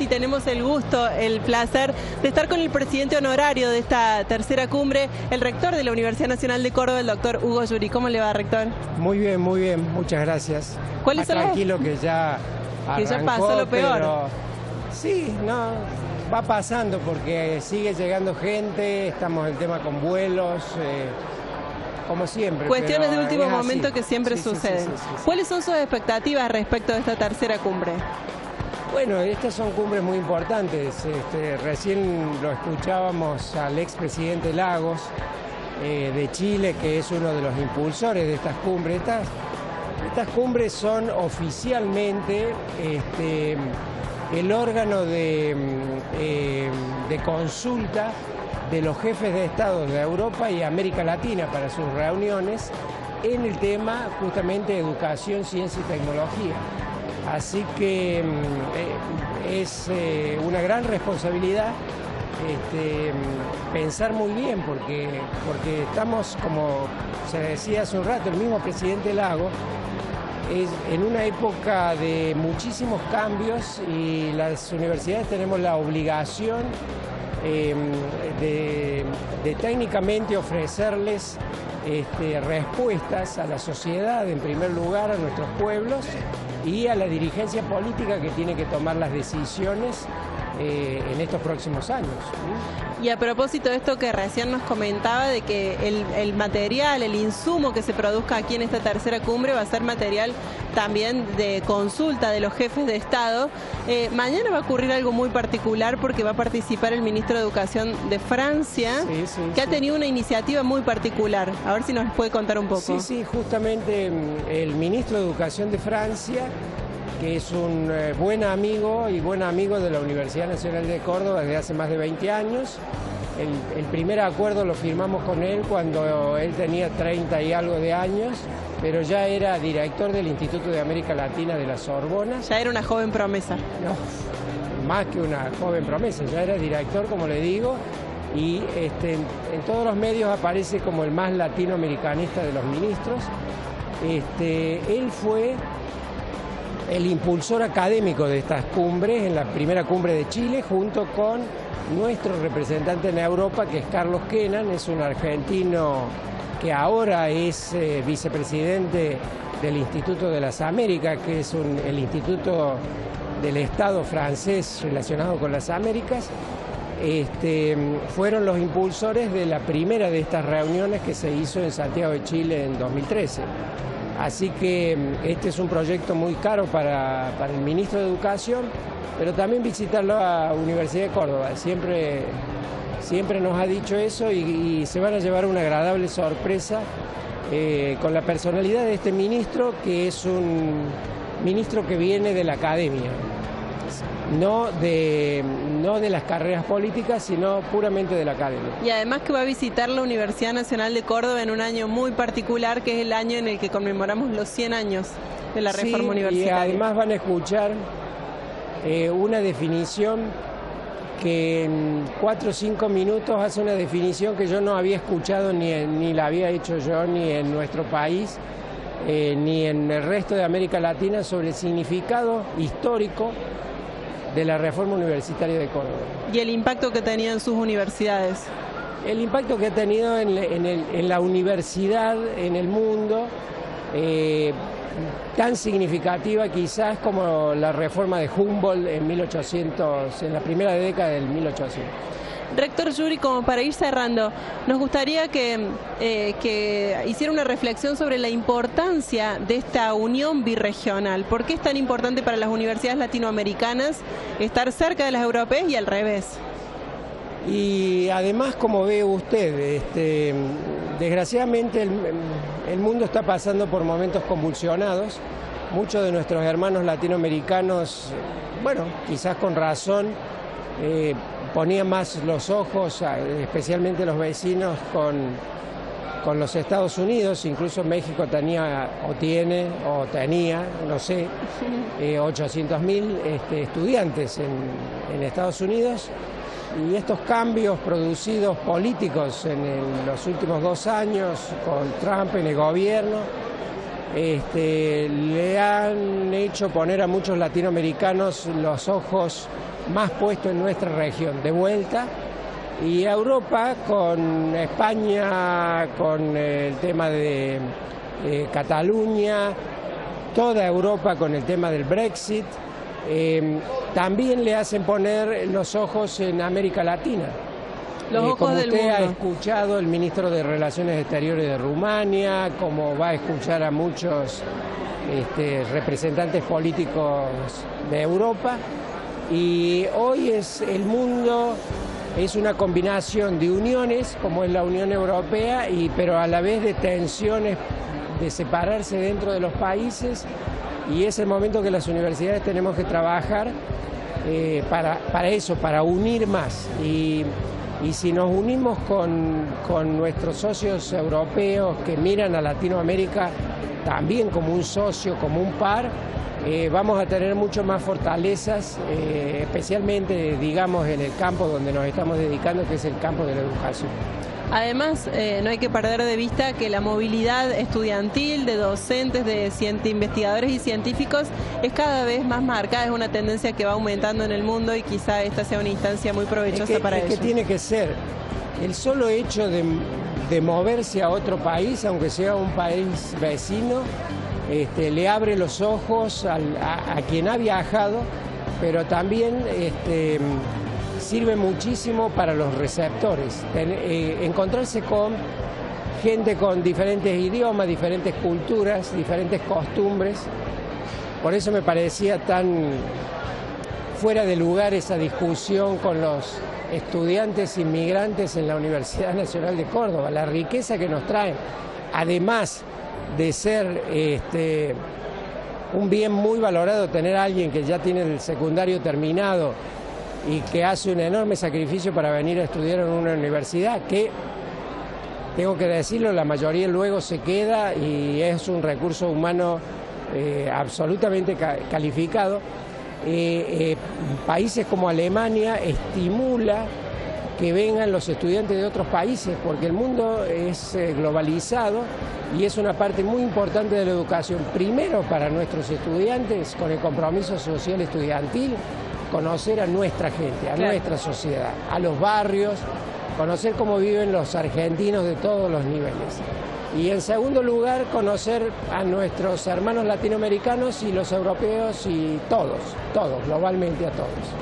y tenemos el gusto, el placer de estar con el presidente honorario de esta tercera cumbre, el rector de la Universidad Nacional de Córdoba, el doctor Hugo Yuri. ¿Cómo le va, rector? Muy bien, muchas gracias. ¿Cuáles son tranquilo que ya arrancó, que ya pasó lo peor? Pero sí, no, va pasando porque sigue llegando gente, estamos en tema con vuelos, como siempre. Cuestiones de último momento así. Que siempre suceden. Sí. ¿Cuáles son sus expectativas respecto de esta tercera cumbre? Bueno, estas son cumbres muy importantes. Recién lo escuchábamos al expresidente Lagos de Chile, que es uno de los impulsores de estas cumbres. Estas cumbres son oficialmente el órgano de consulta de los jefes de Estado de Europa y América Latina para sus reuniones en el tema justamente educación, ciencia y tecnología. Así que es una gran responsabilidad pensar muy bien porque estamos, como se decía hace un rato, el mismo presidente Lagos, en una época de muchísimos cambios y las universidades tenemos la obligación de técnicamente ofrecerles respuestas a la sociedad, en primer lugar a nuestros pueblos y a la dirigencia política que tiene que tomar las decisiones en estos próximos años. Y a propósito de esto que recién nos comentaba, de que el material, el insumo que se produzca aquí en esta tercera cumbre va a ser material también de consulta de los jefes de Estado. Mañana va a ocurrir algo muy particular porque va a participar el ministro de Educación de Francia, que ha tenido una iniciativa muy particular. A ver si nos puede contar un poco. Sí, justamente el ministro de Educación de Francia, que es un buen amigo de la Universidad Nacional de Córdoba desde hace más de 20 años. El primer acuerdo lo firmamos con él cuando él tenía 30 y algo de años, pero ya era director del Instituto de América Latina de la Sorbona. Ya era una joven promesa. No, más que una joven promesa, ya era director, como le digo, y en todos los medios aparece como el más latinoamericanista de los ministros. Él fue el impulsor académico de estas cumbres, en la primera cumbre de Chile, junto con nuestro representante en Europa, que es Carlos Kenan, es un argentino que ahora es vicepresidente del Instituto de las Américas, que es el instituto del Estado francés relacionado con las Américas. Fueron los impulsores de la primera de estas reuniones que se hizo en Santiago de Chile en 2013. Así que este es un proyecto muy caro para el ministro de Educación, pero también visitarlo a la Universidad de Córdoba. Siempre nos ha dicho eso y se van a llevar una agradable sorpresa con la personalidad de este ministro, que es un ministro que viene de la academia, no de las carreras políticas, sino puramente de la academia. Y además que va a visitar la Universidad Nacional de Córdoba en un año muy particular, que es el año en el que conmemoramos los 100 años de la reforma universitaria. Y además van a escuchar una definición que en 4 o 5 minutos hace una definición que yo no había escuchado ni la había hecho yo, ni en nuestro país, ni en el resto de América Latina, sobre el significado histórico de la reforma universitaria de Córdoba. ¿Y el impacto que tenía en sus universidades? El impacto que ha tenido en la universidad, en el mundo, tan significativa quizás como la reforma de Humboldt en la primera década del 1800. Rector Yuri, como para ir cerrando, nos gustaría que hiciera una reflexión sobre la importancia de esta unión birregional. ¿Por qué es tan importante para las universidades latinoamericanas estar cerca de las europeas y al revés? Y además, como ve usted, desgraciadamente el mundo está pasando por momentos convulsionados. Muchos de nuestros hermanos latinoamericanos, bueno, quizás con razón, ponían más los ojos, especialmente los vecinos, con los Estados Unidos. Incluso México tenía, no sé, 800.000 estudiantes en Estados Unidos. Y estos cambios producidos políticos en los últimos 2 años, con Trump en el gobierno, le han hecho poner a muchos latinoamericanos los ojos más puesto en nuestra región, de vuelta. Y Europa, con España, con el tema de Cataluña, toda Europa con el tema del Brexit, también le hacen poner los ojos en América Latina. Los ojos como del usted mundo. ha escuchado el ministro de Relaciones Exteriores de Rumania, como va a escuchar a muchos representantes políticos de Europa, y hoy el mundo es una combinación de uniones, como es la Unión Europea, pero a la vez de tensiones, de separarse dentro de los países, y es el momento que las universidades tenemos que trabajar para eso, para unir más. Y si nos unimos con nuestros socios europeos que miran a Latinoamérica también como un socio, como un par, vamos a tener mucho más fortalezas, especialmente, digamos, en el campo donde nos estamos dedicando, que es el campo de la educación. Además, no hay que perder de vista que la movilidad estudiantil de docentes, de investigadores y científicos es cada vez más marcada, es una tendencia que va aumentando en el mundo, y quizá esta sea una instancia muy provechosa para ellos. Es que tiene que ser el solo hecho de moverse a otro país, aunque sea un país vecino, le abre los ojos a quien ha viajado, pero también sirve muchísimo para los receptores. Encontrarse con gente con diferentes idiomas, diferentes culturas, diferentes costumbres. Por eso me parecía tan fuera de lugar esa discusión con los estudiantes inmigrantes en la Universidad Nacional de Córdoba, la riqueza que nos traen, además de ser un bien muy valorado tener a alguien que ya tiene el secundario terminado y que hace un enorme sacrificio para venir a estudiar en una universidad, que, tengo que decirlo, la mayoría luego se queda y es un recurso humano absolutamente calificado. Países como Alemania estimula que vengan los estudiantes de otros países, porque el mundo es globalizado y es una parte muy importante de la educación. Primero, para nuestros estudiantes, con el compromiso social estudiantil, conocer a nuestra gente, a nuestra sociedad, a los barrios, conocer cómo viven los argentinos de todos los niveles. Y en segundo lugar, conocer a nuestros hermanos latinoamericanos y los europeos y todos, globalmente a todos.